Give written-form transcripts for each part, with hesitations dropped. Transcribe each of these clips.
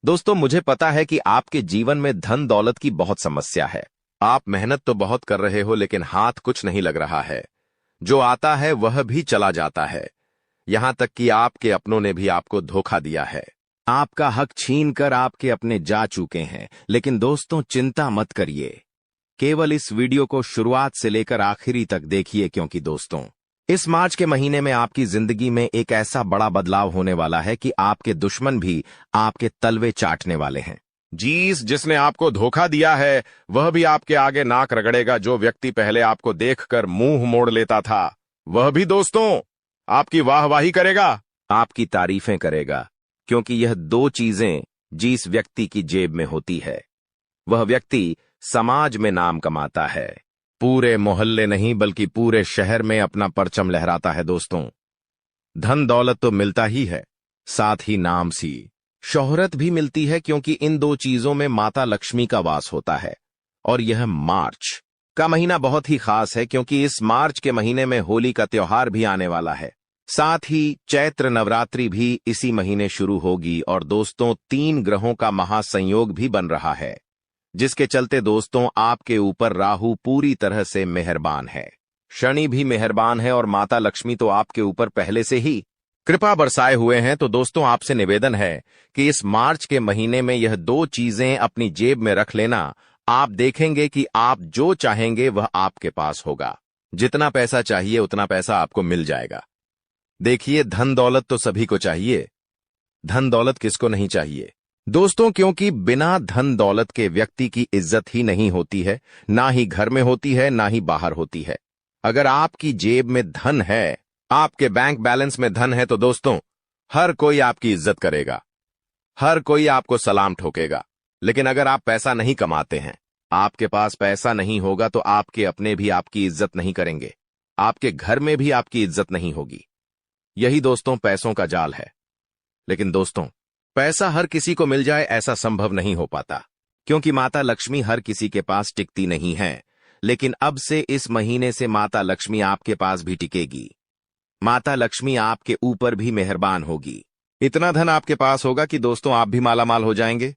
दोस्तों, मुझे पता है कि आपके जीवन में धन दौलत की बहुत समस्या है। आप मेहनत तो बहुत कर रहे हो, लेकिन हाथ कुछ नहीं लग रहा है। जो आता है वह भी चला जाता है। यहां तक कि आपके अपनों ने भी आपको धोखा दिया है। आपका हक छीन कर आपके अपने जा चुके हैं। लेकिन दोस्तों, चिंता मत करिए। केवल इस वीडियो को शुरुआत से लेकर आखिरी तक देखिए, क्योंकि दोस्तों, इस मार्च के महीने में आपकी जिंदगी में एक ऐसा बड़ा बदलाव होने वाला है कि आपके दुश्मन भी आपके तलवे चाटने वाले हैं। जिसने आपको धोखा दिया है वह भी आपके आगे नाक रगड़ेगा। जो व्यक्ति पहले आपको देखकर मुंह मोड़ लेता था, वह भी दोस्तों आपकी वाहवाही करेगा, आपकी तारीफें करेगा। क्योंकि यह दो चीजें जिस व्यक्ति की जेब में होती है, वह व्यक्ति समाज में नाम कमाता है। पूरे मोहल्ले नहीं, बल्कि पूरे शहर में अपना परचम लहराता है। दोस्तों, धन दौलत तो मिलता ही है, साथ ही नाम सी शोहरत भी मिलती है, क्योंकि इन दो चीजों में माता लक्ष्मी का वास होता है। और यह मार्च का महीना बहुत ही खास है, क्योंकि इस मार्च के महीने में होली का त्योहार भी आने वाला है। साथ ही चैत्र नवरात्रि भी इसी महीने शुरू होगी। और दोस्तों, 3 ग्रहों का महासंयोग भी बन रहा है, जिसके चलते दोस्तों आपके ऊपर राहु पूरी तरह से मेहरबान है, शनि भी मेहरबान है, और माता लक्ष्मी तो आपके ऊपर पहले से ही कृपा बरसाए हुए हैं। तो दोस्तों, आपसे निवेदन है कि इस मार्च के महीने में यह दो चीजें अपनी जेब में रख लेना। आप देखेंगे कि आप जो चाहेंगे वह आपके पास होगा। जितना पैसा चाहिए उतना पैसा आपको मिल जाएगा। देखिए, धन दौलत तो सभी को चाहिए, धन दौलत किसको नहीं चाहिए दोस्तों? क्योंकि बिना धन दौलत के व्यक्ति की इज्जत ही नहीं होती है, ना ही घर में होती है, ना ही बाहर होती है। अगर आपकी जेब में धन है, आपके बैंक बैलेंस में धन है, तो दोस्तों हर कोई आपकी इज्जत करेगा, हर कोई आपको सलाम ठोकेगा। लेकिन अगर आप पैसा नहीं कमाते हैं, आपके पास पैसा नहीं होगा, तो आपके अपने भी आपकी इज्जत नहीं करेंगे, आपके घर में भी आपकी इज्जत नहीं होगी। यही दोस्तों पैसों का जाल है। लेकिन दोस्तों, पैसा हर किसी को मिल जाए ऐसा संभव नहीं हो पाता, क्योंकि माता लक्ष्मी हर किसी के पास टिकती नहीं है। लेकिन अब से इस महीने से माता लक्ष्मी आपके पास भी टिकेगी। माता लक्ष्मी आपके ऊपर भी मेहरबान होगी। इतना धन आपके पास होगा कि दोस्तों आप भी मालामाल हो जाएंगे,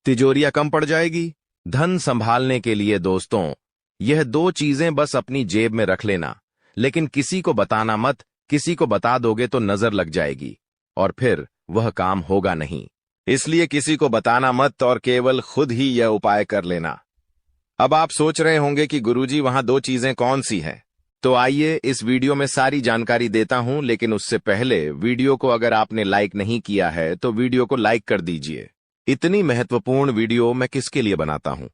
तिजोरियां कम पड़ जाएगी। धन संभालने के लिए दोस्तों यह दो चीजें बस अपनी जेब में रख लेना, लेकिन किसी को बताना मत। किसी को बता दोगे तो नजर लग जाएगी और फिर वह काम होगा नहीं। इसलिए किसी को बताना मत और केवल खुद ही यह उपाय कर लेना। अब आप सोच रहे होंगे कि गुरुजी, वहां दो चीजें कौन सी हैं? तो आइए इस वीडियो में सारी जानकारी देता हूं। लेकिन उससे पहले वीडियो को अगर आपने लाइक नहीं किया है तो वीडियो को लाइक कर दीजिए। इतनी महत्वपूर्ण वीडियो मैं किसके लिए बनाता हूं?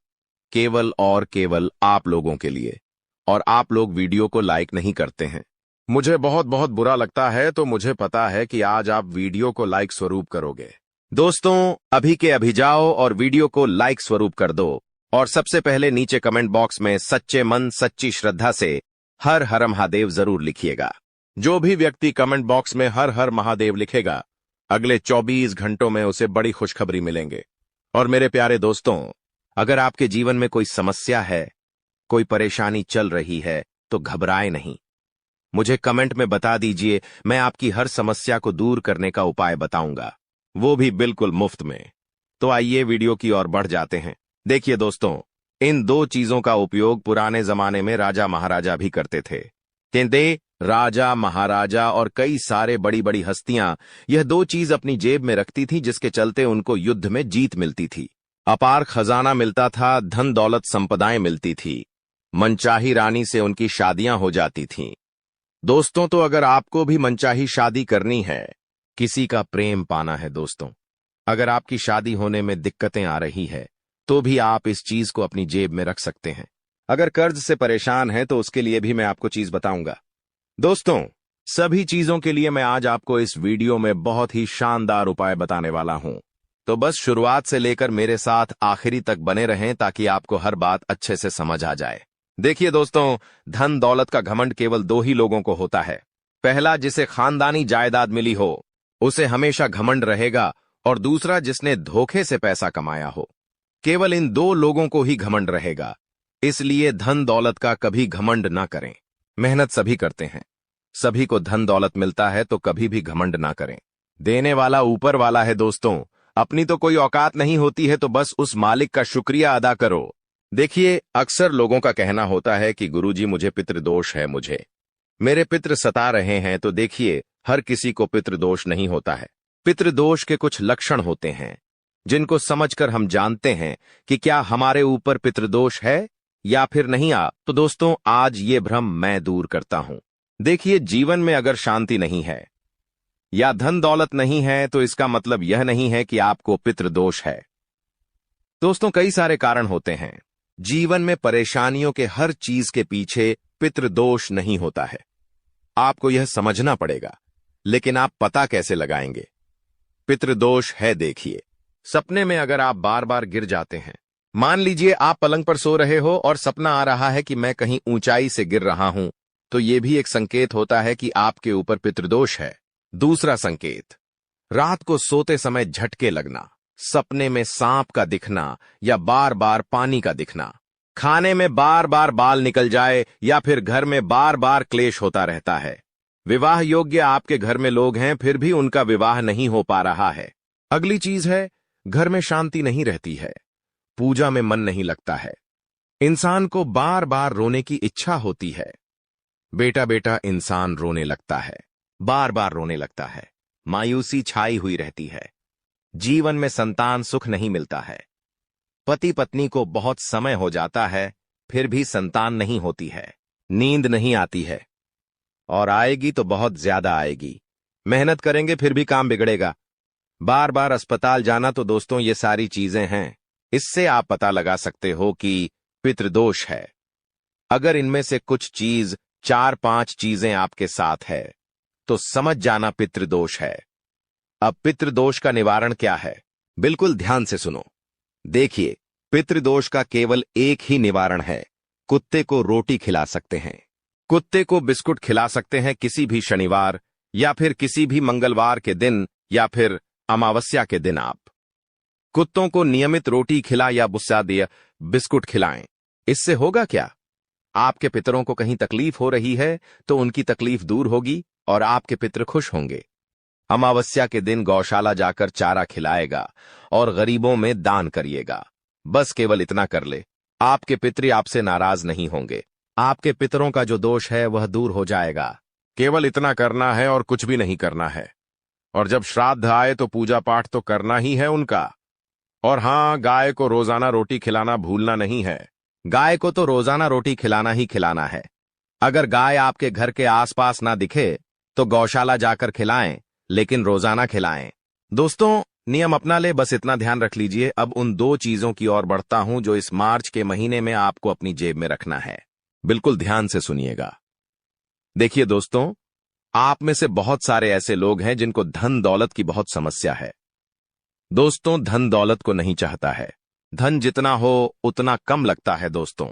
केवल और केवल आप लोगों के लिए। और आप लोग वीडियो को लाइक नहीं करते हैं, मुझे बहुत बहुत बुरा लगता है। तो मुझे पता है कि आज आप वीडियो को लाइक स्वरूप करोगे। दोस्तों, अभी के अभी जाओ और वीडियो को लाइक स्वरूप कर दो। और सबसे पहले नीचे कमेंट बॉक्स में सच्चे मन सच्ची श्रद्धा से हर हर महादेव जरूर लिखिएगा। जो भी व्यक्ति कमेंट बॉक्स में हर हर महादेव लिखेगा, अगले 24 घंटों में उसे बड़ी खुशखबरी मिलेंगे। और मेरे प्यारे दोस्तों, अगर आपके जीवन में कोई समस्या है, कोई परेशानी चल रही है, तो घबराए नहीं। मुझे कमेंट में बता दीजिए, मैं आपकी हर समस्या को दूर करने का उपाय बताऊंगा, वो भी बिल्कुल मुफ्त में। तो आइए वीडियो की ओर बढ़ जाते हैं। देखिए दोस्तों, इन दो चीजों का उपयोग पुराने जमाने में राजा महाराजा भी करते थे। तेंदे राजा महाराजा और कई सारे बड़ी बड़ी हस्तियां यह दो चीज अपनी जेब में रखती थी, जिसके चलते उनको युद्ध में जीत मिलती थी, अपार खजाना मिलता था, धन दौलत संपदाएं मिलती थी, मनचाही रानी से उनकी शादियां हो जाती थीं। दोस्तों, तो अगर आपको भी मनचाही शादी करनी है, किसी का प्रेम पाना है दोस्तों, अगर आपकी शादी होने में दिक्कतें आ रही है, तो भी आप इस चीज को अपनी जेब में रख सकते हैं। अगर कर्ज से परेशान हैं तो उसके लिए भी मैं आपको चीज बताऊंगा। दोस्तों, सभी चीजों के लिए मैं आज आपको इस वीडियो में बहुत ही शानदार उपाय बताने वाला हूं। तो बस शुरुआत से लेकर मेरे साथ आखिरी तक बने रहें, ताकि आपको हर बात अच्छे से समझ आ जाए। देखिए दोस्तों, धन दौलत का घमंड केवल दो ही लोगों को होता है। पहला, जिसे खानदानी जायदाद मिली हो, उसे हमेशा घमंड रहेगा। और दूसरा, जिसने धोखे से पैसा कमाया हो। केवल इन दो लोगों को ही घमंड रहेगा। इसलिए धन दौलत का कभी घमंड ना करें। मेहनत सभी करते हैं, सभी को धन दौलत मिलता है, तो कभी भी घमंड ना करें। देने वाला ऊपर वाला है दोस्तों, अपनी तो कोई औकात नहीं होती है तो बस उस मालिक का शुक्रिया अदा करो। देखिए, अक्सर लोगों का कहना होता है कि गुरुजी मुझे पितृदोष है, मुझे मेरे पितृ सता रहे हैं। तो देखिए, हर किसी को पितृदोष नहीं होता है। पितृदोष के कुछ लक्षण होते हैं जिनको समझकर हम जानते हैं कि क्या हमारे ऊपर पितृदोष है या फिर नहीं। तो दोस्तों, आज ये भ्रम मैं दूर करता हूं। देखिए, जीवन में अगर शांति नहीं है या धन दौलत नहीं है तो इसका मतलब यह नहीं है कि आपको पितृदोष है। दोस्तों, कई सारे कारण होते हैं। जीवन में परेशानियों के हर चीज के पीछे पितृदोष नहीं होता है। आपको यह समझना पड़ेगा, लेकिन आप पता कैसे लगाएंगे? पितृदोष है, देखिए, सपने में अगर आप बार बार गिर जाते हैं, मान लीजिए आप पलंग पर सो रहे हो और सपना आ रहा है कि मैं कहीं ऊंचाई से गिर रहा हूं, तो यह भी एक संकेत होता है कि आपके ऊपर पितृदोष है। दूसरा संकेत, रात को सोते समय झटके लगना, सपने में सांप का दिखना या बार बार पानी का दिखना, खाने में बार बार बाल निकल जाए या फिर घर में बार बार क्लेश होता रहता है। विवाह योग्य आपके घर में लोग हैं फिर भी उनका विवाह नहीं हो पा रहा है। अगली चीज है, घर में शांति नहीं रहती है, पूजा में मन नहीं लगता है, इंसान को बार बार रोने की इच्छा होती है। बेटा बेटा इंसान रोने लगता है, बार बार रोने लगता है, मायूसी छाई हुई रहती है, जीवन में संतान सुख नहीं मिलता है, पति पत्नी को बहुत समय हो जाता है फिर भी संतान नहीं होती है, नींद नहीं आती है और आएगी तो बहुत ज्यादा आएगी, मेहनत करेंगे फिर भी काम बिगड़ेगा, बार बार अस्पताल जाना। तो दोस्तों, ये सारी चीजें हैं, इससे आप पता लगा सकते हो कि पितृदोष है। अगर इनमें से कुछ चीज 4-5 चीजें आपके साथ है तो समझ जाना पितृदोष है। अब पितृदोष का निवारण क्या है? बिल्कुल ध्यान से सुनो। देखिए, पितृदोष का केवल एक ही निवारण है, कुत्ते को रोटी खिला सकते हैं, कुत्ते को बिस्कुट खिला सकते हैं किसी भी शनिवार या फिर किसी भी मंगलवार के दिन या फिर अमावस्या के दिन। आप कुत्तों को नियमित रोटी खिला या भुस्सा दिया बिस्कुट खिलाएं। इससे होगा क्या? आपके पितरों को कहीं तकलीफ हो रही है तो उनकी तकलीफ दूर होगी और आपके पितर खुश होंगे। अमावस्या के दिन गौशाला जाकर चारा खिलाएगा और गरीबों में दान करिएगा। बस केवल इतना कर ले, आपके पितृ आपसे नाराज नहीं होंगे, आपके पितरों का जो दोष है वह दूर हो जाएगा। केवल इतना करना है और कुछ भी नहीं करना है। और जब श्राद्ध आए तो पूजा पाठ तो करना ही है उनका। और हां, गाय को रोजाना रोटी खिलाना भूलना नहीं है। गाय को तो रोजाना रोटी खिलाना ही खिलाना है। अगर गाय आपके घर के आसपास ना दिखे तो गौशाला जाकर खिलाएं, लेकिन रोजाना खिलाएं। दोस्तों, नियम अपना ले, बस इतना ध्यान रख लीजिए। अब उन 2 चीजों की ओर बढ़ता हूं जो इस मार्च के महीने में आपको अपनी जेब में रखना है। बिल्कुल ध्यान से सुनिएगा। देखिए दोस्तों, आप में से बहुत सारे ऐसे लोग हैं जिनको धन दौलत की बहुत समस्या है। दोस्तों, धन दौलत को नहीं चाहता है, धन जितना हो उतना कम लगता है। दोस्तों,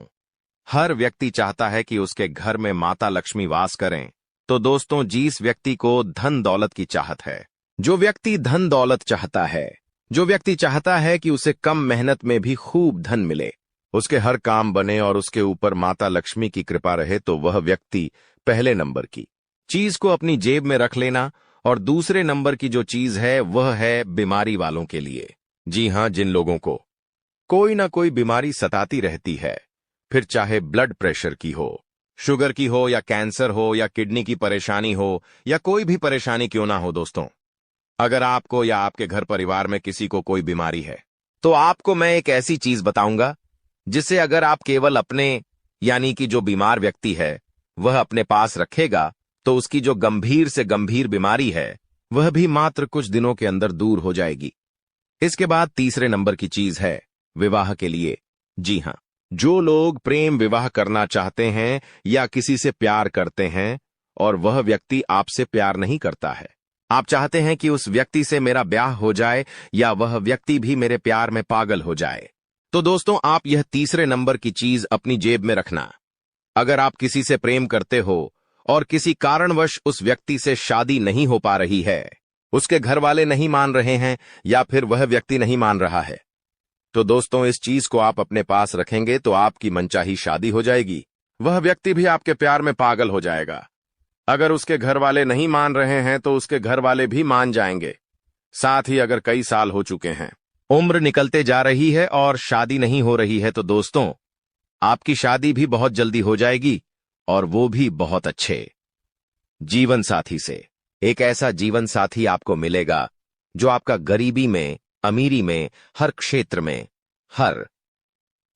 हर व्यक्ति चाहता है कि उसके घर में माता लक्ष्मी वास करें। तो दोस्तों, जिस व्यक्ति को धन दौलत की चाहत है, जो व्यक्ति धन दौलत चाहता है, जो व्यक्ति चाहता है कि उसे कम मेहनत में भी खूब धन मिले, उसके हर काम बने और उसके ऊपर माता लक्ष्मी की कृपा रहे, तो वह व्यक्ति पहले नंबर की चीज को अपनी जेब में रख लेना। और दूसरे नंबर की जो चीज है वह है बीमारी वालों के लिए। जी हां, जिन लोगों को कोई ना कोई बीमारी सताती रहती है, फिर चाहे ब्लड प्रेशर की हो, शुगर की हो या कैंसर हो या किडनी की परेशानी हो या कोई भी परेशानी क्यों ना हो। दोस्तों, अगर आपको या आपके घर परिवार में किसी को कोई बीमारी है तो आपको मैं एक ऐसी चीज बताऊंगा जिसे अगर आप केवल अपने यानी कि जो बीमार व्यक्ति है वह अपने पास रखेगा तो उसकी जो गंभीर से गंभीर बीमारी है वह भी मात्र कुछ दिनों के अंदर दूर हो जाएगी। इसके बाद तीसरे नंबर की चीज है विवाह के लिए। जी हां, जो लोग प्रेम विवाह करना चाहते हैं या किसी से प्यार करते हैं और वह व्यक्ति आपसे प्यार नहीं करता है, आप चाहते हैं कि उस व्यक्ति से मेरा ब्याह हो जाए या वह व्यक्ति भी मेरे प्यार में पागल हो जाए, तो दोस्तों, आप यह तीसरे नंबर की चीज अपनी जेब में रखना। अगर आप किसी से प्रेम करते हो और किसी कारणवश उस व्यक्ति से शादी नहीं हो पा रही है, उसके घर वाले नहीं मान रहे हैं या फिर वह व्यक्ति नहीं मान रहा है, तो दोस्तों, इस चीज को आप अपने पास रखेंगे तो आपकी मनचाही शादी हो जाएगी, वह व्यक्ति भी आपके प्यार में पागल हो जाएगा। अगर उसके घर वाले नहीं मान रहे हैं तो उसके घर वाले भी मान जाएंगे। साथ ही अगर कई साल हो चुके हैं, उम्र निकलते जा रही है और शादी नहीं हो रही है, तो दोस्तों आपकी शादी भी बहुत जल्दी हो जाएगी, और वो भी बहुत अच्छे जीवन साथी से। एक ऐसा जीवन साथी आपको मिलेगा जो आपका गरीबी में, अमीरी में, हर क्षेत्र में, हर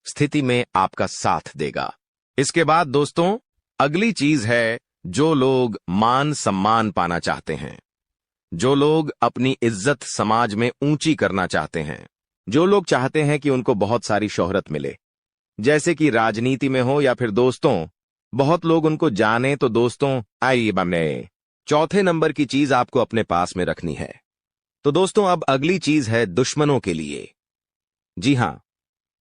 स्थिति में आपका साथ देगा। इसके बाद दोस्तों अगली चीज है, जो लोग मान सम्मान पाना चाहते हैं, जो लोग अपनी इज्जत समाज में ऊंची करना चाहते हैं, जो लोग चाहते हैं कि उनको बहुत सारी शोहरत मिले, जैसे कि राजनीति में हो या फिर दोस्तों बहुत लोग उनको जाने, तो दोस्तों आइए बने चौथे नंबर की चीज आपको अपने पास में रखनी है। तो दोस्तों अब अगली चीज है दुश्मनों के लिए। जी हां,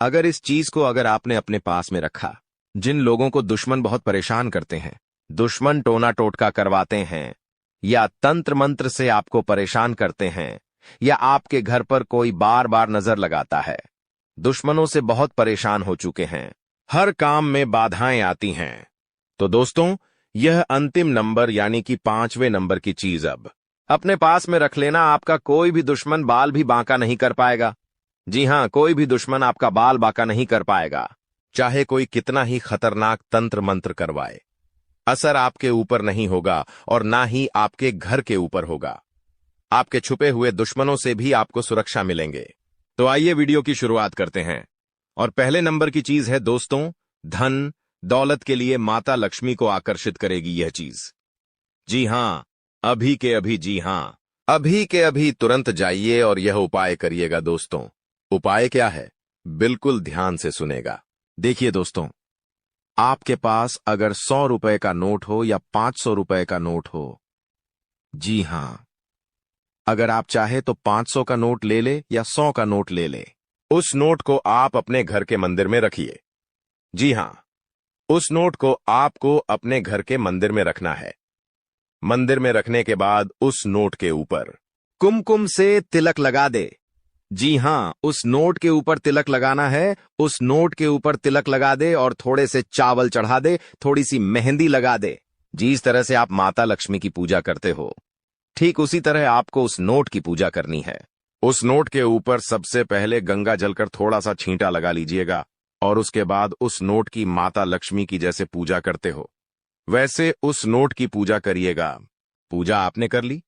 अगर इस चीज को अगर आपने अपने पास में रखा, जिन लोगों को दुश्मन बहुत परेशान करते हैं, दुश्मन टोना टोटका करवाते हैं, या तंत्र मंत्र से आपको परेशान करते हैं, या आपके घर पर कोई बार बार नजर लगाता है, दुश्मनों से बहुत परेशान हो चुके हैं, हर काम में बाधाएं आती हैं, तो दोस्तों यह अंतिम नंबर यानी कि 5वें नंबर की चीज अब अपने पास में रख लेना। आपका कोई भी दुश्मन बाल भी बांका नहीं कर पाएगा। जी हां, कोई भी दुश्मन आपका बाल बांका नहीं कर पाएगा, चाहे कोई कितना ही खतरनाक तंत्र मंत्र करवाए। असर आपके ऊपर नहीं होगा और ना ही आपके घर के ऊपर होगा। आपके छुपे हुए दुश्मनों से भी आपको सुरक्षा मिलेंगे। तो आइए वीडियो की शुरुआत करते हैं। और पहले नंबर की चीज है दोस्तों, धन दौलत के लिए माता लक्ष्मी को आकर्षित करेगी यह चीज। जी हां, अभी के अभी, जी हां, अभी के अभी तुरंत जाइए और यह उपाय करिएगा दोस्तों। उपाय क्या है, बिल्कुल ध्यान से सुनेगा। देखिए दोस्तों, आपके पास अगर 100 रुपए का नोट हो या 500 रुपए का नोट हो, जी हां, अगर आप चाहे तो 500 का नोट ले ले या 100 का नोट ले ले, उस नोट को आप अपने घर के मंदिर में रखिए। जी हां, उस नोट को आपको अपने घर के मंदिर में रखना है। मंदिर में रखने के बाद उस नोट के ऊपर कुमकुम से तिलक लगा दे। जी हां, उस नोट के ऊपर तिलक लगाना है, उस नोट के ऊपर तिलक लगा दे और थोड़े से चावल चढ़ा दे, थोड़ी सी मेहंदी लगा दे। जिस तरह से आप माता लक्ष्मी की पूजा करते हो, ठीक उसी तरह आपको उस नोट की पूजा करनी है। उस नोट के ऊपर सबसे पहले गंगा जलकर थोड़ा सा छींटा लगा लीजिएगा, और उसके बाद उस नोट की माता लक्ष्मी की जैसे पूजा करते हो वैसे उस नोट की पूजा करिएगा। पूजा आपने कर ली,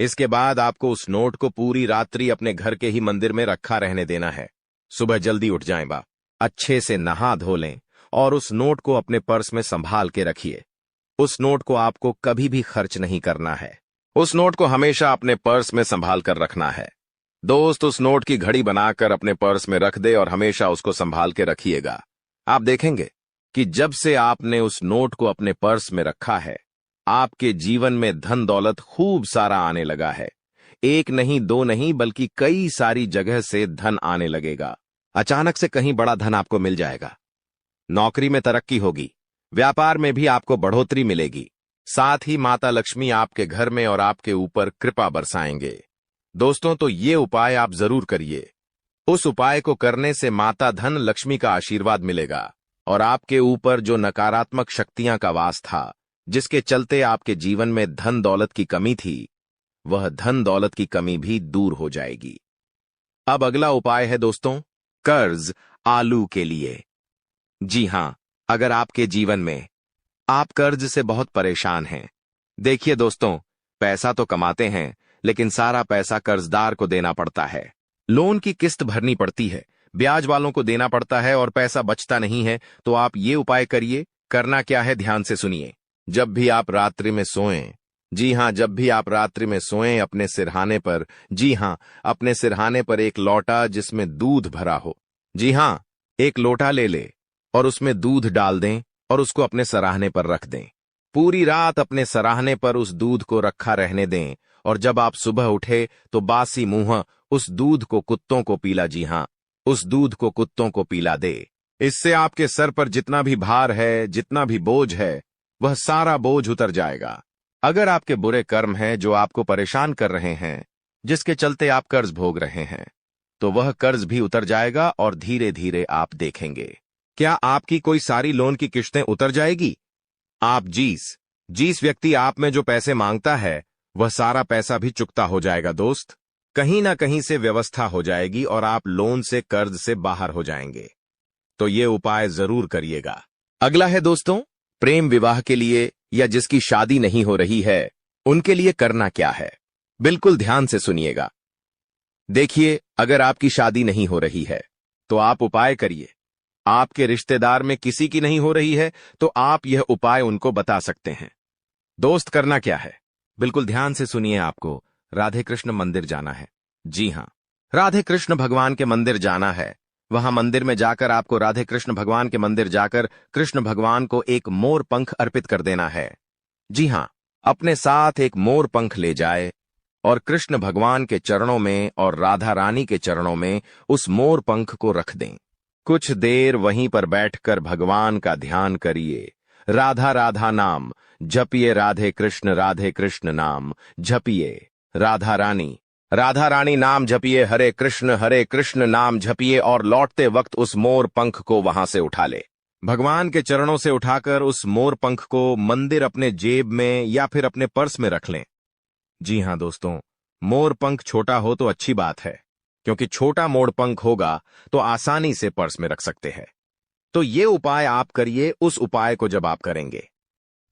इसके बाद आपको उस नोट को पूरी रात्रि अपने घर के ही मंदिर में रखा रहने देना है। सुबह जल्दी उठ जाएं बा, अच्छे से नहा धो लें और उस नोट को अपने पर्स में संभाल के रखिए। उस नोट को आपको कभी भी खर्च नहीं करना है, उस नोट को हमेशा अपने पर्स में संभाल कर रखना है। दोस्त उस नोट की घड़ी बनाकर अपने पर्स में रख दे और हमेशा उसको संभाल के रखिएगा। आप देखेंगे कि जब से आपने उस नोट को अपने पर्स में रखा है, आपके जीवन में धन दौलत खूब सारा आने लगा है। एक नहीं, दो नहीं, बल्कि कई सारी जगह से धन आने लगेगा। अचानक से कहीं बड़ा धन आपको मिल जाएगा। नौकरी में तरक्की होगी, व्यापार में भी आपको बढ़ोतरी मिलेगी। साथ ही माता लक्ष्मी आपके घर में और आपके ऊपर कृपा बरसाएंगे। दोस्तों तो ये उपाय आप जरूर करिए। उस उपाय को करने से माता धन लक्ष्मी का आशीर्वाद मिलेगा और आपके ऊपर जो नकारात्मक शक्तियां का वास था, जिसके चलते आपके जीवन में धन दौलत की कमी थी, वह धन दौलत की कमी भी दूर हो जाएगी। अब अगला उपाय है दोस्तों, कर्ज आलू के लिए। जी हां, अगर आपके जीवन में आप कर्ज से बहुत परेशान हैं, देखिए दोस्तों, पैसा तो कमाते हैं लेकिन सारा पैसा कर्जदार को देना पड़ता है। लोन की किस्त भरनी पड़ती है, ब्याज वालों को देना पड़ता है और पैसा बचता नहीं है। तो आप ये उपाय करिए। करना क्या है, ध्यान से सुनिए। जब भी आप रात्रि में सोएं, जी हां, जब भी आप रात्रि में सोएं, अपने सिरहाने पर, जी हां, अपने सिरहाने पर एक लोटा जिसमें दूध भरा हो, जी हां, एक लोटा ले ले और उसमें दूध डाल दें और उसको अपने सराहने पर रख दें। पूरी रात अपने सराहने पर उस दूध को रखा रहने दें और जब आप सुबह उठे तो बासी मुंह उस दूध को कुत्तों को पीला। जी हां, उस दूध को कुत्तों को पीला दे। इससे आपके सर पर जितना भी भार है, जितना भी बोझ है, वह सारा बोझ उतर जाएगा। अगर आपके बुरे कर्म हैं जो आपको परेशान कर रहे हैं, जिसके चलते आप कर्ज भोग रहे हैं, तो वह कर्ज भी उतर जाएगा और धीरे धीरे आप देखेंगे क्या आपकी कोई सारी लोन की किश्तें उतर जाएगी। आप जिस व्यक्ति आप में जो पैसे मांगता है, वह सारा पैसा भी चुकता हो जाएगा दोस्त। कहीं ना कहीं से व्यवस्था हो जाएगी और आप लोन से कर्ज से बाहर हो जाएंगे। तो ये उपाय जरूर करिएगा। अगला है दोस्तों, प्रेम विवाह के लिए या जिसकी शादी नहीं हो रही है उनके लिए करना क्या है। बिल्कुल ध्यान से सुनिएगा। देखिए, अगर आपकी शादी नहीं हो रही है तो आप उपाय करिए। आपके रिश्तेदार में किसी की नहीं हो रही है तो आप यह उपाय उनको बता सकते हैं। दोस्त, करना क्या है, बिल्कुल ध्यान से सुनिए। आपको राधे कृष्ण मंदिर जाना है। जी हां, राधे कृष्ण भगवान के मंदिर जाना है। वहां मंदिर में जाकर आपको राधे कृष्ण भगवान के मंदिर जाकर कृष्ण भगवान को एक मोर पंख अर्पित कर देना है। जी हां, अपने साथ एक मोर पंख ले जाए और कृष्ण भगवान के चरणों में और राधा रानी के चरणों में उस मोर पंख को रख दें। कुछ देर वहीं पर बैठकर भगवान का ध्यान करिए। राधा राधा नाम जपिए, राधे कृष्ण नाम जपिए। राधा रानी नाम जपिए, हरे कृष्ण नाम जपिए और लौटते वक्त उस मोर पंख को वहां से उठा ले। भगवान के चरणों से उठाकर उस मोर पंख को मंदिर अपने जेब में या फिर अपने पर्स में रख लें। जी हां दोस्तों, मोर पंख छोटा हो तो अच्छी बात है, क्योंकि छोटा मोर पंख होगा तो आसानी से पर्स में रख सकते हैं। तो ये उपाय आप करिए। उस उपाय को जब आप करेंगे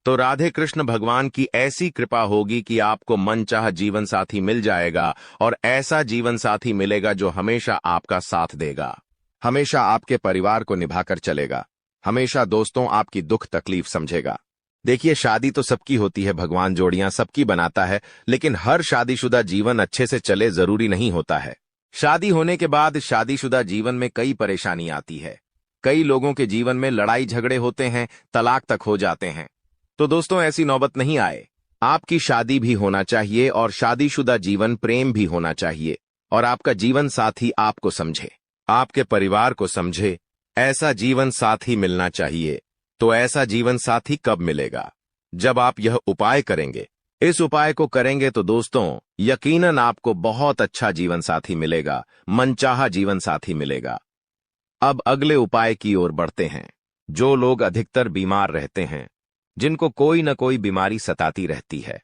तो राधे कृष्ण भगवान की ऐसी कृपा होगी कि आपको मनचाह जीवन साथी मिल जाएगा और ऐसा जीवन साथी मिलेगा जो हमेशा आपका साथ देगा, हमेशा आपके परिवार को निभाकर चलेगा, हमेशा दोस्तों आपकी दुख तकलीफ समझेगा। देखिए, शादी तो सबकी होती है, भगवान जोड़ियां सबकी बनाता है, लेकिन हर शादीशुदा जीवन अच्छे से चले जरूरी नहीं होता है। शादी होने के बाद शादीशुदा जीवन में कई परेशानी आती है। कई लोगों के जीवन में लड़ाई झगड़े होते हैं, तलाक तक हो जाते हैं। तो दोस्तों, ऐसी नौबत नहीं आए। आपकी शादी भी होना चाहिए और शादीशुदा जीवन प्रेम भी होना चाहिए और आपका जीवन साथी आपको समझे, आपके परिवार को समझे। ऐसा जीवन साथी मिलना चाहिए। तो ऐसा जीवन साथी कब मिलेगा? जब आप यह उपाय करेंगे। इस उपाय को करेंगे तो दोस्तों यकीनन आपको बहुत अच्छा जीवन साथी मिलेगा, मनचाहा जीवन साथी मिलेगा। अब अगले उपाय की ओर बढ़ते हैं। जो लोग अधिकतर बीमार रहते हैं, जिनको कोई न कोई बीमारी सताती रहती है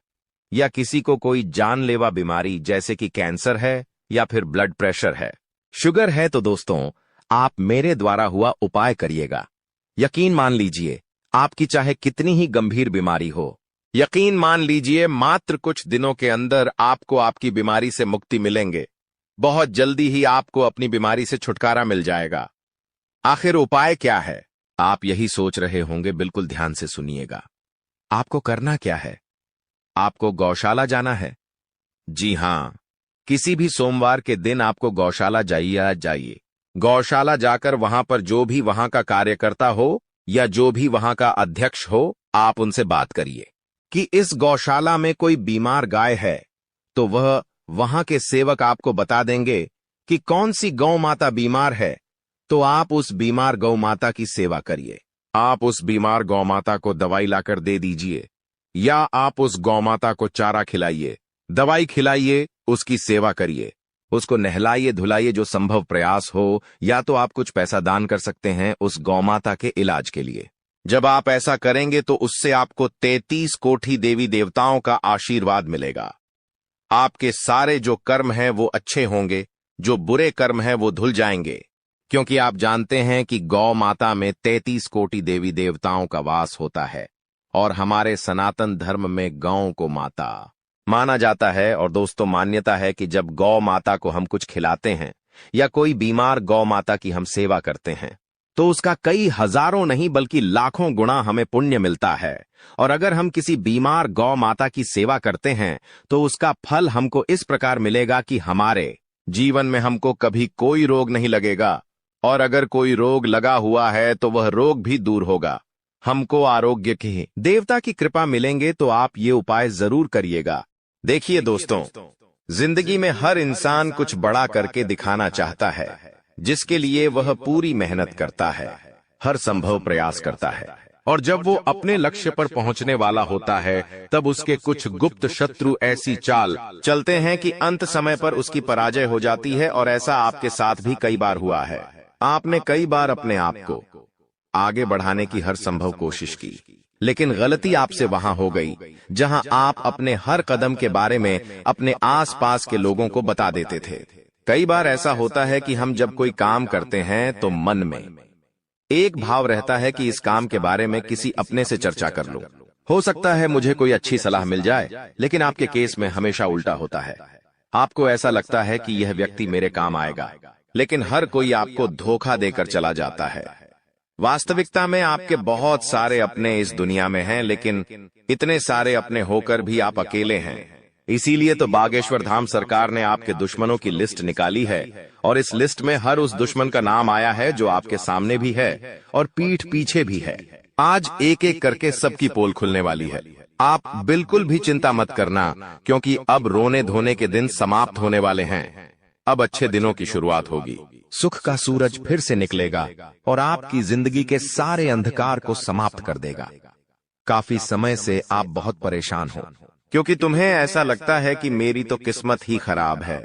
या किसी को कोई जानलेवा बीमारी जैसे कि कैंसर है या फिर ब्लड प्रेशर है, शुगर है, तो दोस्तों आप मेरे द्वारा हुआ उपाय करिएगा। यकीन मान लीजिए, आपकी चाहे कितनी ही गंभीर बीमारी हो, यकीन मान लीजिए मात्र कुछ दिनों के अंदर आपको आपकी बीमारी से मुक्ति मिलेंगे। बहुत जल्दी ही आपको अपनी बीमारी से छुटकारा मिल जाएगा। आखिर उपाय क्या है, आप यही सोच रहे होंगे। बिल्कुल ध्यान से सुनिएगा। आपको करना क्या है? आपको गौशाला जाना है। जी हां, किसी भी सोमवार के दिन आपको गौशाला जाइए। गौशाला जाकर वहां पर जो भी वहां का कार्यकर्ता हो या जो भी वहां का अध्यक्ष हो, आप उनसे बात करिए कि इस गौशाला में कोई बीमार गाय है। तो वह वहां के सेवक आपको बता देंगे कि कौन सी गौ माता बीमार है। तो आप उस बीमार गौ माता की सेवा करिए। आप उस बीमार गौ माता को दवाई लाकर दे दीजिए या आप उस गौ माता को चारा खिलाइए, दवाई खिलाइए, उसकी सेवा करिए, उसको नहलाइए धुलाइए जो संभव प्रयास हो, या तो आप कुछ पैसा दान कर सकते हैं उस गौ माता के इलाज के लिए। जब आप ऐसा करेंगे तो उससे आपको 33 कोटि देवी देवताओं का आशीर्वाद मिलेगा। आपके सारे जो कर्म हैं वो अच्छे होंगे, जो बुरे कर्म हैं वो धुल जाएंगे, क्योंकि आप जानते हैं कि गौ माता में 33 कोटि देवी देवताओं का वास होता है और हमारे सनातन धर्म में गौ को माता माना जाता है। और दोस्तों, मान्यता है कि जब गौ माता को हम कुछ खिलाते हैं या कोई बीमार गौ माता की हम सेवा करते हैं तो उसका कई हजारों नहीं बल्कि लाखों गुना हमें पुण्य मिलता है। और अगर हम किसी बीमार गौ माता की सेवा करते हैं तो उसका फल हमको इस प्रकार मिलेगा कि हमारे जीवन में हमको कभी कोई रोग नहीं लगेगा, और अगर कोई रोग लगा हुआ है तो वह रोग भी दूर होगा। हमको आरोग्य के देवता की कृपा मिलेंगे। तो आप ये उपाय जरूर करिएगा। देखिए दोस्तों, जिंदगी में हर इंसान कुछ बड़ा करके दिखाना चाहता है, जिसके लिए वह पूरी मेहनत करता है, हर संभव प्रयास करता है, और जब वो अपने लक्ष्य पर पहुंचने वाला होता है तब उसके कुछ गुप्त शत्रु ऐसी चाल चलते हैं कि अंत समय पर उसकी पराजय हो जाती है। और ऐसा आपके साथ भी कई बार हुआ है। आपने कई बार अपने आप को आगे बढ़ाने की हर संभव कोशिश की, लेकिन गलती आपसे वहां हो गई जहां आप अपने हर कदम के बारे में अपने आसपास के लोगों को बता देते थे। कई बार ऐसा होता है कि हम जब कोई काम करते हैं तो मन में एक भाव रहता है कि इस काम के बारे में किसी अपने से चर्चा कर लूं। हो सकता है मुझे कोई अच्छी सलाह मिल जाए, लेकिन आपके केस में हमेशा उल्टा होता है। आपको ऐसा लगता है कि यह व्यक्ति मेरे काम आएगा, लेकिन हर कोई आपको धोखा देकर चला जाता है। वास्तविकता में आपके बहुत सारे अपने इस दुनिया में हैं, लेकिन इतने सारे अपने होकर भी आप अकेले हैं। इसीलिए तो बागेश्वर धाम सरकार ने आपके दुश्मनों की लिस्ट निकाली है, और इस लिस्ट में हर उस दुश्मन का नाम आया है जो आपके सामने भी है और पीठ पीछे भी है। आज एक एक करके सबकी पोल खुलने वाली है। आप बिल्कुल भी चिंता मत करना, क्योंकि अब रोने धोने के दिन समाप्त होने वाले हैं। अब अच्छे दिनों की शुरुआत होगी। सुख का सूरज फिर से निकलेगा और आपकी जिंदगी के सारे अंधकार को समाप्त कर देगा। काफी समय से आप बहुत परेशान हो, क्योंकि तुम्हें ऐसा लगता है कि मेरी तो किस्मत ही खराब है।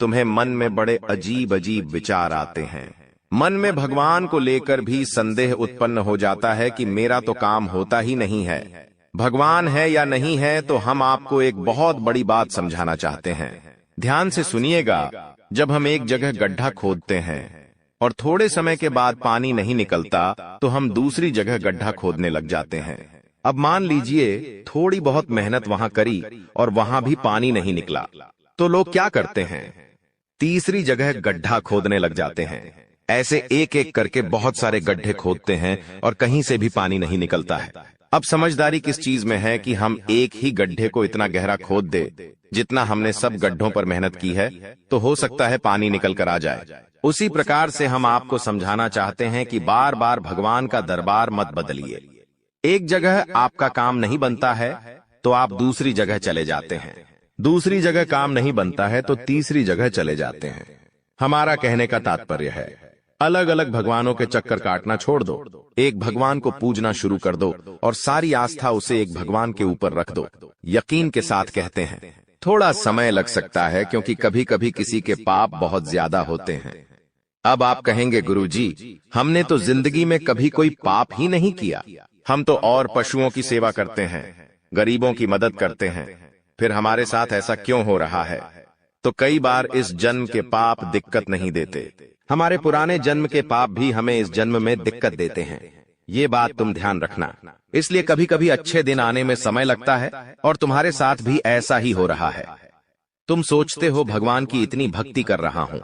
तुम्हें मन में बड़े अजीब अजीब विचार आते हैं। मन में भगवान को लेकर भी संदेह उत्पन्न हो जाता है कि मेरा तो काम होता ही नहीं है। भगवान है या नहीं है, तो हम आपको एक बहुत बड़ी बात समझाना चाहते हैं। ध्यान से सुनिएगा। जब हम एक जगह गड्ढा खोदते हैं और थोड़े समय के बाद पानी नहीं निकलता, तो हम दूसरी जगह गड्ढा खोदने लग जाते हैं। अब मान लीजिए थोड़ी बहुत मेहनत वहां करी और वहां भी पानी नहीं निकला, तो लोग क्या करते हैं? तीसरी जगह गड्ढा खोदने लग जाते हैं। ऐसे एक एक करके बहुत सारे गड्ढे खोदते हैं और कहीं से भी पानी नहीं निकलता है। अब समझदारी किस चीज में है कि हम एक ही गड्ढे को इतना गहरा खोद दे जितना हमने सब गड्ढों पर मेहनत की है, तो हो सकता है पानी निकल कर आ जाए। उसी प्रकार से हम आपको समझाना चाहते हैं कि बार बार भगवान का दरबार मत बदलिए। एक जगह आपका काम नहीं बनता है तो आप दूसरी जगह चले जाते हैं, दूसरी जगह काम नहीं बनता है तो तीसरी जगह चले जाते हैं। हमारा कहने का तात्पर्य है, अलग अलग भगवानों के चक्कर काटना छोड़ दो, एक भगवान को पूजना शुरू कर दो और सारी आस्था उसे एक भगवान के ऊपर रख दो। यकीन के साथ कहते हैं, थोड़ा समय लग सकता है क्योंकि कभी कभी किसी के पाप बहुत ज्यादा होते हैं। अब आप कहेंगे, गुरुजी, हमने तो जिंदगी में कभी कोई पाप ही नहीं किया। हम तो और पशुओं की सेवा करते हैं, गरीबों की मदद करते हैं, फिर हमारे साथ ऐसा क्यों हो रहा है? तो कई बार इस जन्म के पाप दिक्कत नहीं देते, हमारे पुराने जन्म के पाप भी हमें इस जन्म में दिक्कत देते हैं। ये बात तुम ध्यान रखना। इसलिए कभी कभी अच्छे दिन आने में समय लगता है और तुम्हारे साथ भी ऐसा ही हो रहा है। तुम सोचते हो भगवान की इतनी भक्ति कर रहा हूं,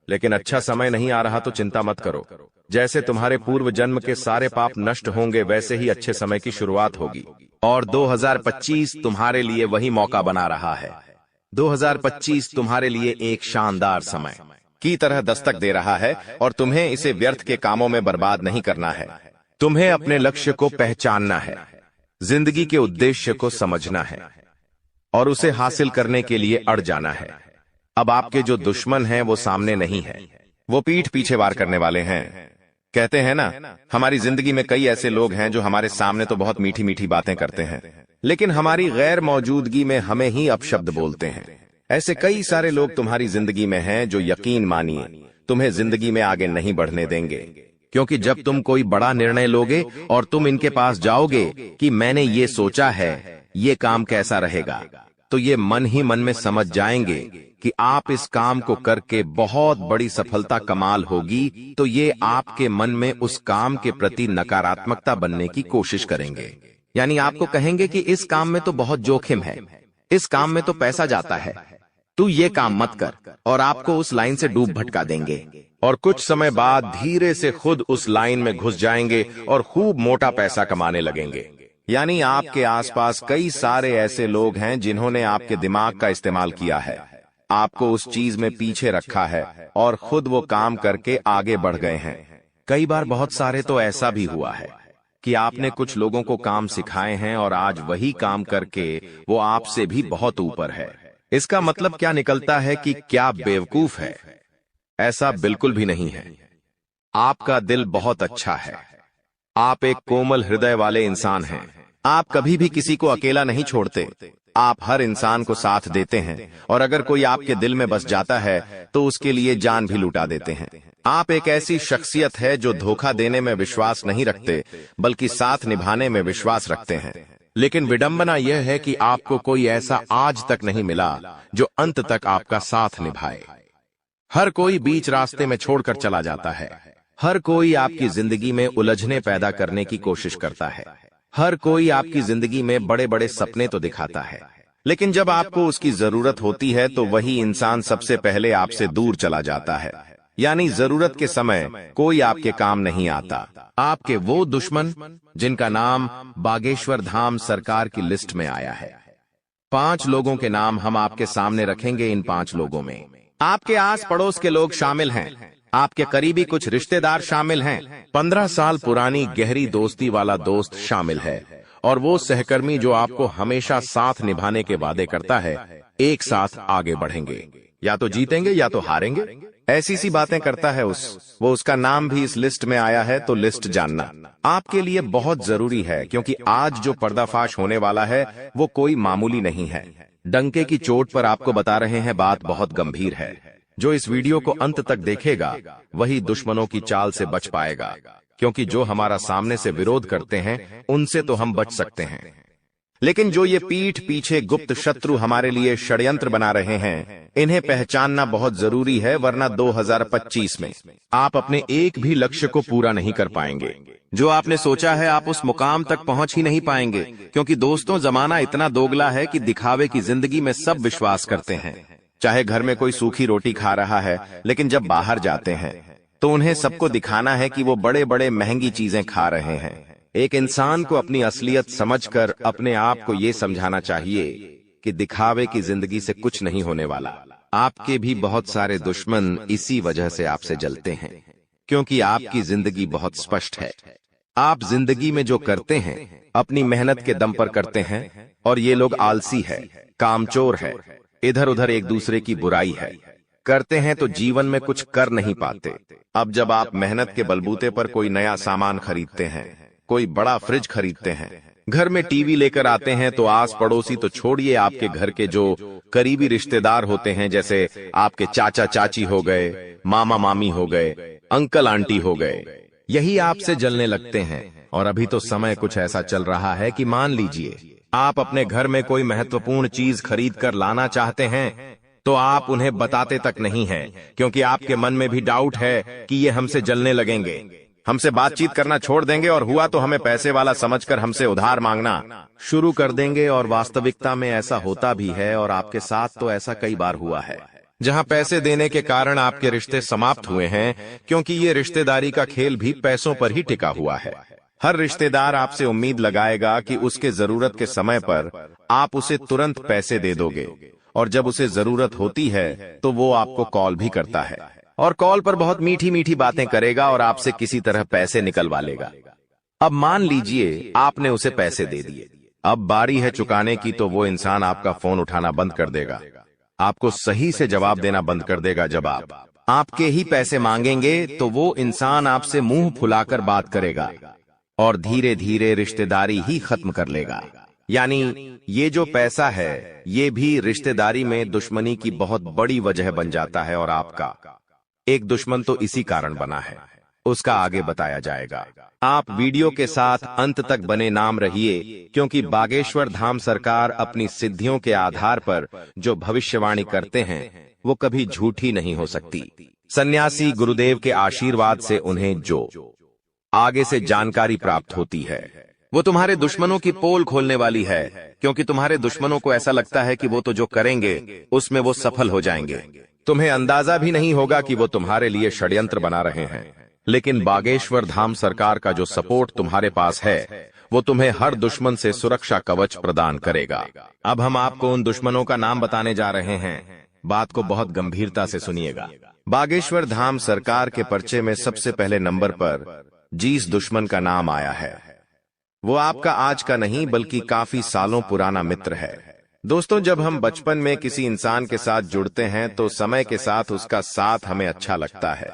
लेकिन अच्छा समय नहीं आ रहा तो चिंता मत करो। जैसे तुम्हारे पूर्व जन्म के सारे पाप नष्ट होंगे, वैसे ही अच्छे समय की शुरुआत होगी। और 2025 तुम्हारे लिए वही मौका बना रहा है। 2025 तुम्हारे लिए एक शानदार समय की तरह दस्तक दे रहा है और तुम्हें इसे व्यर्थ के कामों में बर्बाद नहीं करना है। तुम्हें अपने लक्ष्य को पहचानना है, जिंदगी के उद्देश्य को समझना है और उसे हासिल करने के लिए अड़ जाना है। अब आपके जो दुश्मन हैं वो सामने नहीं है, वो पीठ पीछे वार करने वाले हैं। कहते हैं ना, हमारी जिंदगी में कई ऐसे लोग हैं जो हमारे सामने तो बहुत मीठी मीठी बातें करते हैं, लेकिन हमारी गैर मौजूदगी में हमें ही अपशब्द बोलते हैं। ऐसे कई सारे लोग तुम्हारी जिंदगी में हैं जो यकीन मानिए तुम्हें जिंदगी में आगे नहीं बढ़ने देंगे, क्योंकि जब तुम कोई बड़ा निर्णय लोगे और तुम इनके पास जाओगे कि मैंने ये सोचा है, ये काम कैसा रहेगा, तो ये मन ही मन में समझ जाएंगे कि आप इस काम को करके बहुत बड़ी सफलता कमाल होगी, तो ये आपके मन में उस काम के प्रति नकारात्मकता बनने की कोशिश करेंगे। यानी आपको कहेंगे कि इस काम में तो बहुत जोखिम है, इस काम में तो पैसा जाता है, तू ये काम मत कर, और आपको उस लाइन से डूब भटका देंगे। और कुछ समय बाद धीरे से खुद उस लाइन में घुस जाएंगे और खूब मोटा पैसा कमाने लगेंगे। यानी आपके आसपास कई सारे ऐसे लोग हैं जिन्होंने आपके दिमाग का इस्तेमाल किया है, आपको उस चीज में पीछे रखा है और खुद वो काम करके आगे बढ़ गए हैं। कई बार बहुत सारे तो ऐसा भी हुआ है कि आपने कुछ लोगों को काम सिखाए हैं और आज वही काम करके वो आपसे भी बहुत ऊपर है। इसका मतलब क्या निकलता है कि क्या बेवकूफ है? ऐसा बिल्कुल भी नहीं है। आपका दिल बहुत अच्छा है, आप एक कोमल हृदय वाले इंसान हैं। आप कभी भी किसी को अकेला नहीं छोड़ते, आप हर इंसान को साथ देते हैं और अगर कोई आपके दिल में बस जाता है तो उसके लिए जान भी लुटा देते हैं। आप एक ऐसी शख्सियत है जो धोखा देने में विश्वास नहीं रखते, बल्कि साथ निभाने में विश्वास रखते हैं। लेकिन विडंबना यह है कि आपको कोई ऐसा आज तक नहीं मिला जो अंत तक आपका साथ निभाए। हर कोई बीच रास्ते में छोड़कर चला जाता है। हर कोई आपकी जिंदगी में उलझने पैदा करने की कोशिश करता है। हर कोई आपकी जिंदगी में बड़े बड़े सपने तो दिखाता है, लेकिन जब आपको उसकी जरूरत होती है तो वही इंसान सबसे पहले आपसे दूर चला जाता है। यानी जरूरत के समय कोई आपके काम नहीं आता। आपके वो दुश्मन जिनका नाम बागेश्वर धाम सरकार की लिस्ट में आया है। 5 लोगों के नाम हम आपके सामने रखेंगे। इन 5 लोगों में आपके आस पड़ोस के लोग शामिल हैं, आपके करीबी कुछ रिश्तेदार शामिल हैं, 15 साल पुरानी गहरी दोस्ती वाला दोस्त शामिल है, और वो सहकर्मी जो आपको हमेशा साथ निभाने के वादे करता है। एक साथ आगे बढ़ेंगे, या तो जीतेंगे या तो हारेंगे, ऐसी सी बातें करता है वो उसका नाम भी इस लिस्ट में आया है। तो लिस्ट जानना आपके लिए बहुत जरूरी है, क्योंकि आज जो पर्दाफाश होने वाला है वो कोई मामूली नहीं है। डंके की चोट पर आपको बता रहे हैं, बात बहुत गंभीर है। जो इस वीडियो को अंत तक देखेगा वही दुश्मनों की चाल से बच पाएगा, क्योंकि जो हमारा सामने से विरोध करते हैं उनसे तो हम बच सकते हैं, लेकिन जो ये पीठ पीछे गुप्त शत्रु हमारे लिए षड्यंत्र बना रहे हैं, इन्हें पहचानना बहुत जरूरी है, वरना 2025 में आप अपने एक भी लक्ष्य को पूरा नहीं कर पाएंगे। जो आपने सोचा है आप उस मुकाम तक पहुंच ही नहीं पाएंगे, क्योंकि दोस्तों जमाना इतना दोगला है कि दिखावे की जिंदगी में सब विश्वास करते हैं। चाहे घर में कोई सूखी रोटी खा रहा है, लेकिन जब बाहर जाते हैं तो उन्हें सबको दिखाना है कि वो बड़े बड़े महंगी चीजें खा रहे हैं। एक इंसान को अपनी असलियत समझकर अपने आप को ये समझाना चाहिए कि दिखावे की जिंदगी से कुछ नहीं होने वाला। आपके भी बहुत सारे दुश्मन इसी वजह से आपसे जलते हैं, क्योंकि आपकी जिंदगी बहुत स्पष्ट है। आप जिंदगी में जो करते हैं अपनी मेहनत के दम पर करते हैं, और ये लोग आलसी है, कामचोर है, इधर उधर एक दूसरे की बुराई है, करते हैं तो जीवन में कुछ कर नहीं पाते। अब जब आप मेहनत के बलबूते पर कोई नया सामान खरीदते हैं, कोई बड़ा फ्रिज खरीदते हैं, घर में टीवी लेकर आते हैं, तो आस पड़ोसी तो छोड़िए, आपके घर के जो करीबी रिश्तेदार होते हैं, जैसे आपके चाचा चाची हो गए, मामा मामी हो गए, अंकल आंटी हो गए, यही आपसे जलने लगते हैं। और अभी तो समय कुछ ऐसा चल रहा है कि मान लीजिए आप अपने घर में कोई महत्वपूर्ण चीज खरीद कर लाना चाहते हैं, तो आप उन्हें बताते तक नहीं हैं, क्योंकि आपके मन में भी डाउट है कि ये हमसे जलने लगेंगे, हमसे बातचीत करना छोड़ देंगे, और हुआ तो हमें पैसे वाला समझकर हमसे उधार मांगना शुरू कर देंगे। और वास्तविकता में ऐसा होता भी है, और आपके साथ तो ऐसा कई बार हुआ है, जहां पैसे देने के कारण आपके रिश्ते समाप्त हुए हैं, क्योंकि ये रिश्तेदारी का खेल भी पैसों पर ही टिका हुआ है। हर रिश्तेदार आपसे उम्मीद लगाएगा कि उसके जरूरत के समय पर आप उसे तुरंत पैसे दे दोगे, और जब उसे जरूरत होती है तो वो आपको कॉल भी करता है, और कॉल पर बहुत मीठी मीठी बातें करेगा और आपसे किसी तरह पैसे निकलवा लेगा। अब मान लीजिए आपने उसे पैसे दे दिए, अब बारी है चुकाने की, तो वो इंसान आपका फोन उठाना बंद कर देगा, आपको सही से जवाब देना बंद कर देगा। जब आप आपके ही पैसे मांगेंगे तो वो इंसान आपसे मुंह फुलाकर बात करेगा, और धीरे धीरे रिश्तेदारी ही खत्म कर लेगा। यानी ये जो पैसा है ये भी रिश्तेदारी में दुश्मनी की बहुत बड़ी वजह बन जाता है, और आपका एक दुश्मन तो इसी कारण बना है, उसका आगे बताया जाएगा। आप वीडियो के साथ अंत तक बने नाम रहिए, क्योंकि बागेश्वर धाम सरकार अपनी सिद्धियों के आधार पर जो भविष्यवाणी करते हैं वो कभी झूठी नहीं हो सकती। सन्यासी गुरुदेव के आशीर्वाद से उन्हें जो आगे से जानकारी प्राप्त होती है वो तुम्हारे दुश्मनों की पोल खोलने वाली है, क्योंकि तुम्हारे दुश्मनों को ऐसा लगता है कि वो तो जो करेंगे उसमें वो सफल हो जाएंगे। तुम्हें अंदाजा भी नहीं होगा कि वो तुम्हारे लिए षड्यंत्र बना रहे हैं, लेकिन बागेश्वर धाम सरकार का जो सपोर्ट तुम्हारे पास है वो तुम्हें हर दुश्मन से सुरक्षा कवच प्रदान करेगा। अब हम आपको उन दुश्मनों का नाम बताने जा रहे हैं, बात को बहुत गंभीरता से सुनिएगा। बागेश्वर धाम सरकार के पर्चे में सबसे पहले नंबर पर जिस दुश्मन का नाम आया है वो आपका आज का नहीं बल्कि काफी सालों पुराना मित्र है। दोस्तों, जब हम बचपन में किसी इंसान के साथ जुड़ते हैं तो समय के साथ उसका साथ हमें अच्छा लगता है,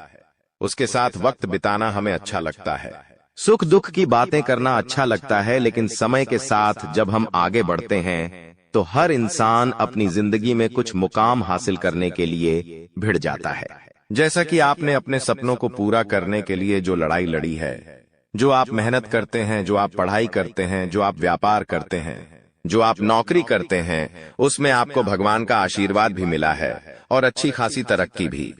उसके साथ वक्त बिताना हमें अच्छा लगता है, सुख दुख की बातें करना अच्छा लगता है। लेकिन समय के साथ जब हम आगे बढ़ते हैं तो हर इंसान अपनी जिंदगी में कुछ मुकाम हासिल करने के लिए भिड़ जाता है। जैसा कि आपने अपने सपनों को पूरा करने के लिए जो लड़ाई लड़ी है, जो आप मेहनत करते हैं, जो आप पढ़ाई करते हैं, जो आप व्यापार करते हैं, जो आप नौकरी करते हैं, उसमें आपको भगवान का आशीर्वाद भी मिला है और अच्छी खासी तरक्की भी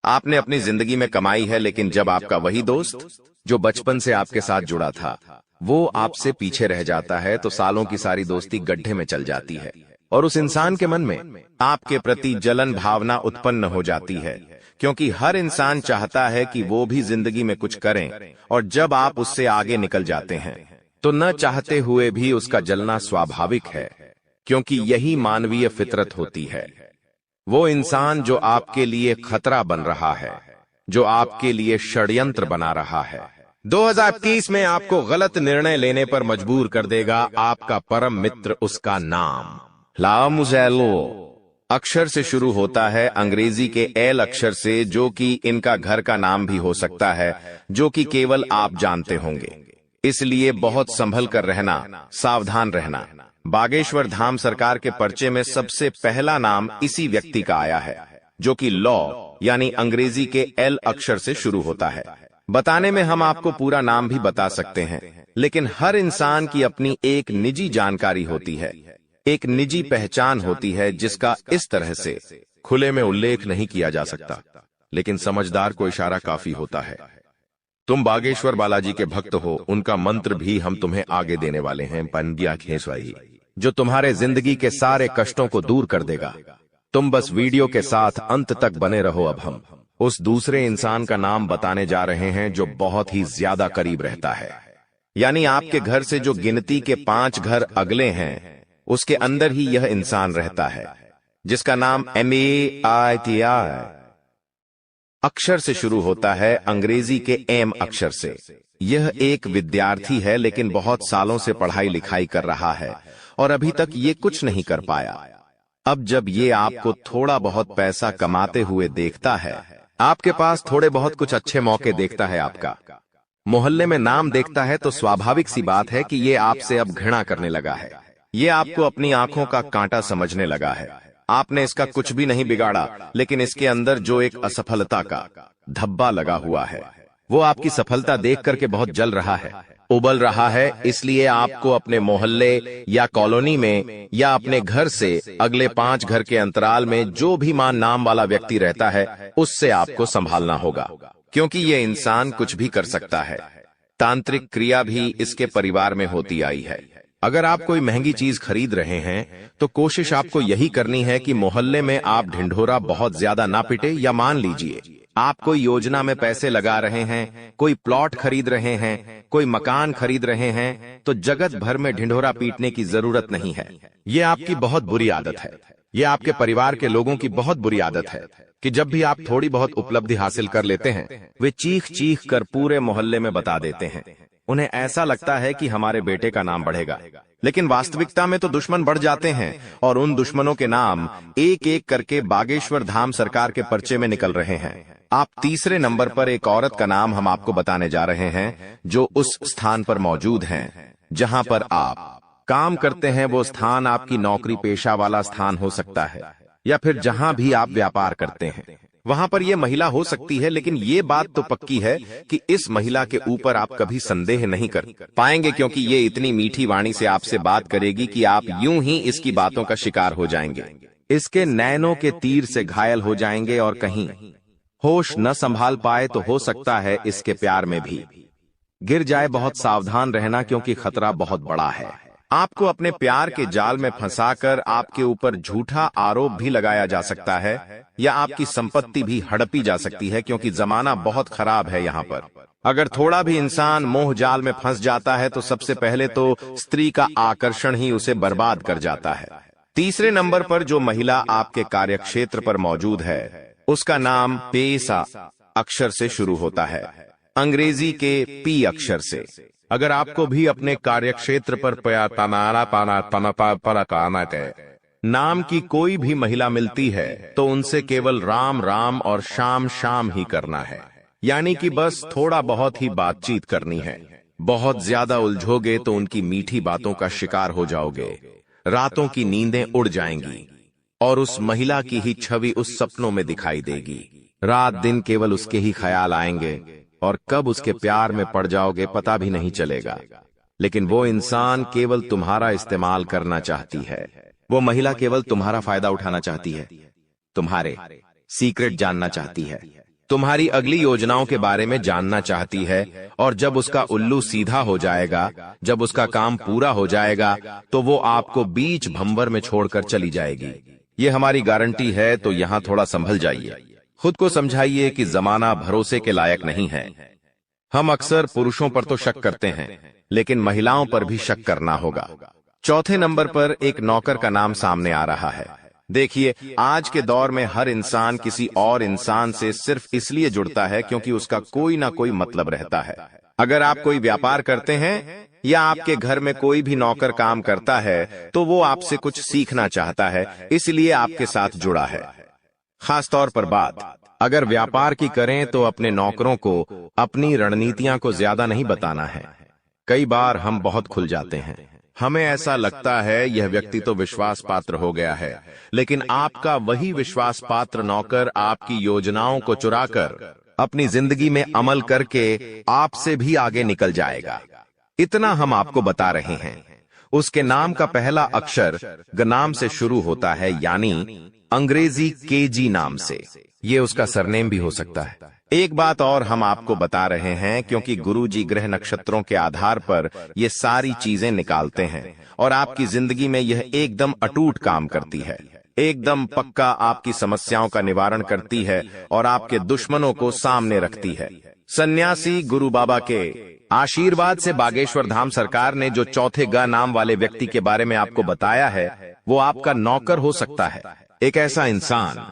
आपने अपनी जिंदगी में कमाई है। लेकिन जब आपका वही दोस्त जो बचपन से आपके साथ जुड़ा था वो आपसे पीछे रह जाता है तो सालों की सारी दोस्ती गड्ढे में चल जाती है और उस इंसान के मन में आपके प्रति जलन भावना उत्पन्न हो जाती है, क्योंकि हर इंसान चाहता है कि वो भी जिंदगी में कुछ करें, और जब आप उससे आगे निकल जाते हैं तो न चाहते हुए भी उसका जलना स्वाभाविक है, क्योंकि यही मानवीय फितरत होती है। वो इंसान जो आपके लिए खतरा बन रहा है, जो आपके लिए षड्यंत्र बना रहा है, 2030 में आपको गलत निर्णय लेने पर मजबूर कर देगा। आपका परम मित्र, उसका नाम लामुज़ेलो अक्षर से शुरू होता है, अंग्रेजी के एल अक्षर से, जो कि इनका घर का नाम भी हो सकता है, जो कि केवल आप जानते होंगे। इसलिए बहुत संभल कर रहना, सावधान रहना। बागेश्वर धाम सरकार के पर्चे में सबसे पहला नाम इसी व्यक्ति का आया है, जो कि लॉ यानी अंग्रेजी के एल अक्षर से शुरू होता है। बताने में हम आपको पूरा नाम भी बता सकते हैं, लेकिन हर इंसान की अपनी एक निजी जानकारी होती है, एक निजी पहचान होती है, जिसका इस तरह से खुले में उल्लेख नहीं किया जा सकता, लेकिन समझदार को इशारा काफी होता है। तुम बागेश्वर बालाजी के भक्त हो, उनका मंत्र भी हम तुम्हें आगे देने वाले हैं, पंड्या खेसवाई, जो तुम्हारे जिंदगी के सारे कष्टों को दूर कर देगा। तुम बस वीडियो के साथ अंत तक बने रहो। अब हम उस दूसरे इंसान का नाम बताने जा रहे हैं जो बहुत ही ज्यादा करीब रहता है, यानी आपके घर से जो गिनती के 5 घर अगले हैं उसके अंदर ही यह इंसान रहता है, जिसका नाम MEITI अक्षर से शुरू होता है, अंग्रेजी के एम अक्षर से। यह एक विद्यार्थी है, लेकिन बहुत सालों से पढ़ाई लिखाई कर रहा है और अभी तक ये कुछ नहीं कर पाया। अब जब ये आपको थोड़ा बहुत पैसा कमाते हुए देखता है, आपके पास थोड़े बहुत कुछ अच्छे मौके देखता है, आपका मोहल्ले में नाम देखता है, तो स्वाभाविक सी बात है कि ये आपसे अब घृणा करने लगा है। ये आपको अपनी आंखों का कांटा समझने लगा है। आपने इसका कुछ भी नहीं बिगाड़ा, लेकिन इसके अंदर जो एक असफलता का धब्बा लगा हुआ है, वो आपकी सफलता देख करके बहुत जल रहा है, उबल रहा है। इसलिए आपको अपने मोहल्ले या कॉलोनी में या अपने घर से अगले 5 घर के अंतराल में जो भी मान नाम वाला व्यक्ति रहता है, उससे आपको संभालना होगा, क्योंकि ये इंसान कुछ भी कर सकता है। तांत्रिक क्रिया भी इसके परिवार में होती आई है। अगर आप कोई महंगी चीज खरीद रहे हैं तो कोशिश आपको यही करनी है कि मोहल्ले में आप ढिंढोरा बहुत ज्यादा ना पिटे, या मान लीजिए आप कोई योजना में पैसे लगा रहे हैं, कोई प्लॉट खरीद रहे हैं, कोई मकान खरीद रहे हैं, तो जगत भर में ढिंढोरा पीटने की जरूरत नहीं है। ये आपकी बहुत बुरी आदत है, ये आपके परिवार के लोगों की बहुत बुरी आदत है कि जब भी आप थोड़ी बहुत उपलब्धि हासिल कर लेते हैं, वे चीख चीख कर पूरे मोहल्ले में बता देते हैं। उन्हें ऐसा लगता है कि हमारे बेटे का नाम बढ़ेगा, लेकिन वास्तविकता में तो दुश्मन बढ़ जाते हैं और उन दुश्मनों के नाम एक एक करके बागेश्वर धाम सरकार के पर्चे में निकल रहे हैं। आप तीसरे नंबर पर एक औरत का नाम हम आपको बताने जा रहे हैं, जो उस स्थान पर मौजूद हैं जहां पर आप काम करते हैं। वो स्थान आपकी नौकरी पेशा वाला स्थान हो सकता है, या फिर जहां भी आप व्यापार करते हैं वहां पर यह महिला हो सकती है। लेकिन ये बात तो पक्की है कि इस महिला के ऊपर आप कभी संदेह नहीं कर पाएंगे, क्योंकि ये इतनी मीठी वाणी से आपसे बात करेगी कि आप यूं ही इसकी बातों का शिकार हो जाएंगे, इसके नैनों के तीर से घायल हो जाएंगे, और कहीं होश न संभाल पाए तो हो सकता है इसके प्यार में भी गिर जाए। बहुत सावधान रहना, क्योंकि खतरा बहुत बड़ा है। आपको अपने प्यार के जाल में फंसाकर आपके ऊपर झूठा आरोप भी लगाया जा सकता है, या आपकी संपत्ति भी हड़पी जा सकती है, क्योंकि जमाना बहुत खराब है यहाँ पर। अगर थोड़ा भी इंसान मोह जाल में फंस जाता है तो सबसे पहले तो स्त्री का आकर्षण ही उसे बर्बाद कर जाता है। तीसरे नंबर पर जो महिला आपके कार्यक्षेत्र पर मौजूद है, उसका नाम पेसा अक्षर से शुरू होता है, अंग्रेजी के पी अक्षर से। अगर आपको भी अपने कार्यक्षेत्र पर नाम की कोई भी महिला मिलती है तो उनसे केवल राम राम और शाम शाम ही करना है, यानी कि बस थोड़ा बहुत ही बातचीत करनी है। बहुत ज्यादा उलझोगे तो उनकी मीठी बातों का शिकार हो जाओगे, रातों की नींदें उड़ जाएंगी और उस महिला की ही छवि उस सपनों में दिखाई देगी। रात दिन केवल उसके ही ख्याल आएंगे और कब उसके प्यार में पड़ जाओगे पता भी नहीं चलेगा। लेकिन वो इंसान केवल तुम्हारा इस्तेमाल करना चाहती है। वो महिला केवल तुम्हारा फायदा उठाना चाहती है, तुम्हारे सीक्रेट जानना चाहती है, तुम्हारी अगली योजनाओं के बारे में जानना चाहती है। और जब उसका उल्लू सीधा हो जाएगा, जब उसका काम पूरा हो जाएगा, तो वो आपको बीच भंवर में छोड़कर चली जाएगी। ये हमारी गारंटी है। तो यहां थोड़ा संभल जाइए, खुद को समझाइए कि जमाना भरोसे के लायक नहीं है। हम अक्सर पुरुषों पर तो शक करते हैं, लेकिन महिलाओं पर भी शक करना होगा। चौथे नंबर पर एक नौकर का नाम सामने आ रहा है। देखिए, आज के दौर में हर इंसान किसी और इंसान से सिर्फ इसलिए जुड़ता है क्योंकि उसका कोई ना कोई मतलब रहता है। अगर आप कोई व्यापार करते हैं या आपके घर में कोई भी नौकर काम करता है, तो वो आपसे कुछ सीखना चाहता है, इसलिए आपके साथ जुड़ा है। खासतौर पर बात अगर व्यापार की करें तो अपने नौकरों को अपनी रणनीतियां को ज्यादा नहीं बताना है। कई बार हम बहुत खुल जाते हैं, हमें ऐसा लगता है यह व्यक्ति तो विश्वास पात्र हो गया है, लेकिन आपका वही विश्वास पात्र नौकर आपकी योजनाओं को चुराकर अपनी जिंदगी में अमल करके आपसे भी आगे निकल जाएगा। इतना हम आपको बता रहे हैं। उसके नाम का पहला अक्षर ग नाम से शुरू होता है, यानी अंग्रेजी केजी नाम से। ये उसका सरनेम भी हो सकता है। एक बात और हम आपको बता रहे हैं, क्योंकि गुरुजी ग्रह नक्षत्रों के आधार पर ये सारी चीजें निकालते हैं और आपकी जिंदगी में यह एकदम अटूट काम करती है, एकदम पक्का आपकी समस्याओं का निवारण करती है और आपके दुश्मनों को सामने रखती है। सन्यासी गुरु बाबा के आशीर्वाद से बागेश्वर धाम सरकार ने जो चौथे ग नाम वाले व्यक्ति के बारे में आपको बताया है, वो आपका नौकर हो सकता है। एक ऐसा इंसान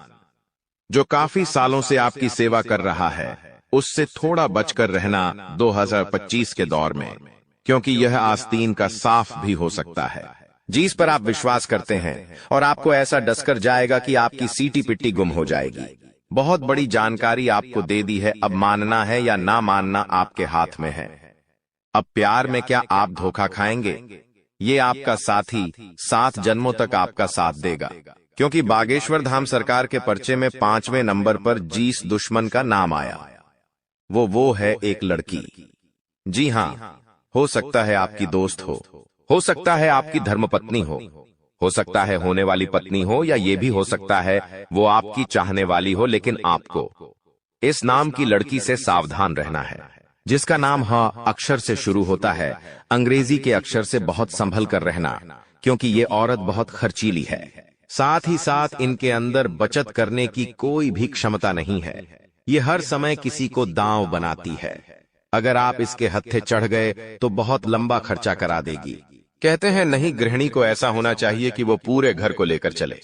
जो काफी सालों से आपकी सेवा कर रहा है, उससे थोड़ा बचकर रहना 2025 के दौर में, क्योंकि यह आस्तीन का साफ भी हो सकता है, जिस पर आप विश्वास करते हैं और आपको ऐसा डसकर जाएगा कि आपकी सीटी पिट्टी गुम हो जाएगी। बहुत बड़ी जानकारी आपको दे दी है, अब मानना है या ना मानना आपके हाथ में है। अब प्यार में क्या आप धोखा खाएंगे? ये आपका साथी 7 जन्मों तक आपका साथ देगा, क्योंकि बागेश्वर धाम सरकार के पर्चे में 5वें नंबर पर जिस दुश्मन का नाम आया, वो है एक लड़की। जी हां, हो सकता है आपकी दोस्त हो सकता है आपकी धर्मपत्नी हो सकता है होने वाली पत्नी हो, या ये भी हो सकता है वो आपकी चाहने वाली हो। लेकिन आपको इस नाम की लड़की से सावधान रहना है, जिसका नाम ह अक्षर से शुरू होता है, अंग्रेजी के अक्षर से बहुत संभल कर रहना, क्योंकि ये औरत बहुत खर्चीली है। साथ ही साथ इनके अंदर बचत करने की कोई भी क्षमता नहीं है। ये हर समय किसी को दांव बनाती है। अगर आप इसके हत्थे चढ़ गए तो बहुत लंबा खर्चा करा देगी। कहते हैं नहीं, गृहिणी को ऐसा होना चाहिए कि वो पूरे घर को लेकर चले।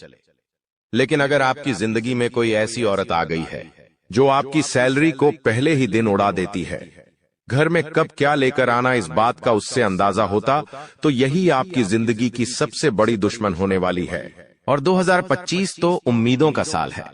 लेकिन अगर आपकी जिंदगी में कोई ऐसी औरत आ गई है जो आपकी सैलरी को पहले ही दिन उड़ा देती है, घर में कब क्या लेकर आना इस बात का उससे अंदाजा होता, तो यही आपकी जिंदगी की सबसे बड़ी दुश्मन होने वाली है। और 2025 तो उम्मीदों का साल है।